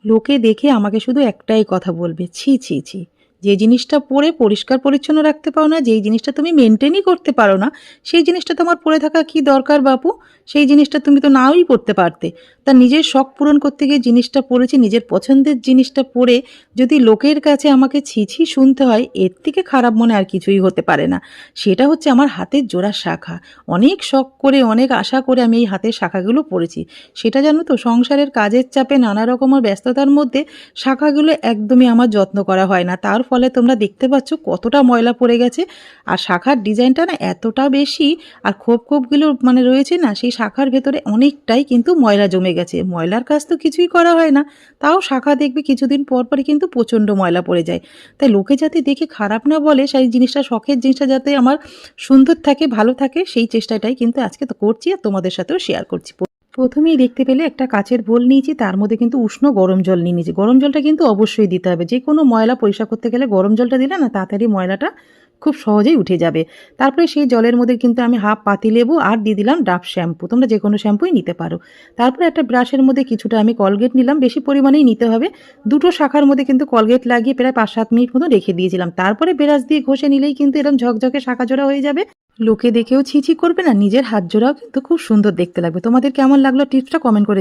লোকে দেখে আমাকে শুধু একটাই কথা বলবে, ছি ছি ছি, যে জিনিসটা পরে পরিষ্কার পরিচ্ছন্ন রাখতে পারো না, যেই জিনিসটা তুমি মেনটেনই করতে পারো না, সেই জিনিসটা তোমার পরে থাকা কি দরকার বাপু? সেই জিনিসটা তুমি তো নাওই পরতে পারতে। তা নিজের শখ পূরণ করতে গিয়ে জিনিসটা পরেছি, নিজের পছন্দের জিনিসটা পরে যদি লোকের কাছে আমাকে ছি ছি শুনতে হয়, এর থেকে খারাপ মনে আর কিছুই হতে পারে না। সেটা হচ্ছে আমার হাতের জোড়া শাঁখা। অনেক শখ করে, অনেক আশা করে আমি এই হাতের শাঁখাগুলো পরেছি। সেটা জানো তো, সংসারের কাজের চাপে নানা রকমের ব্যস্ততার মধ্যে শাঁখাগুলো একদমই আমার যত্ন করা হয় না। তার ফলে তোমরা দেখতে পাচ্ছ কতটা ময়লা পড়ে গেছে। আর শাঁখার ডিজাইনটা না এতটা বেশি, আর খোপ খোপগুলো মানে রয়েছে না, সেই শাঁখার ভেতরে অনেকটাই কিন্তু ময়লা জমে গেছে। ময়লার কাজ তো কিছুই করা হয় না, তাও শাঁখা দেখবে কিছুদিন পর পরই কিন্তু প্রচণ্ড ময়লা পড়ে যায়। তাই লোকে যাতে দেখে খারাপ না বলে, সেই জিনিসটা, শখের জিনিসটা যাতে আমার সুন্দর থাকে, ভালো থাকে, সেই চেষ্টাটাই কিন্তু আজকে তো করছি আর তোমাদের সাথেও শেয়ার করছি। প্রথমেই দেখতে পেলে একটা কাচের বোল নিয়েছি, তার মধ্যে কিন্তু উষ্ণ গরম জল নিয়ে নিয়েছি। গরম জলটা কিন্তু অবশ্যই দিতে হবে। যে কোনো ময়লা পরিষ্কার করতে গেলে গরম জলটা দিলে না তাড়াতাড়ি ময়লাটা খুব সহজেই উঠে যাবে। তারপরে সেই জলের মধ্যে কিন্তু আমি হাফ পাতিলেবু আর দিয়ে দিলাম ডাভ শ্যাম্পু। তোমরা যে কোনো শ্যাম্পুই নিতে পারো। তারপরে একটা ব্রাশের মধ্যে কিছুটা আমি কলগেট নিলাম, বেশি পরিমাণেই নিতে হবে। দুটো শাখার মধ্যে কিন্তু কলগেট লাগিয়ে প্রায় 5-7 মিনিট মতো রেখে দিয়েছিলাম। তারপরে ব্রাশ দিয়ে ঘষে নিলেই কিন্তু এরকম ঝকঝকে শাখা জোড়া হয়ে যাবে। লোকে দেখেও ছি ছি করবে না, নিজের হাত জোড়াও কিন্তু খুব সুন্দর দেখতে লাগবে। তোমাদের কেমন লাগলো টিপসটা কমেন্ট করে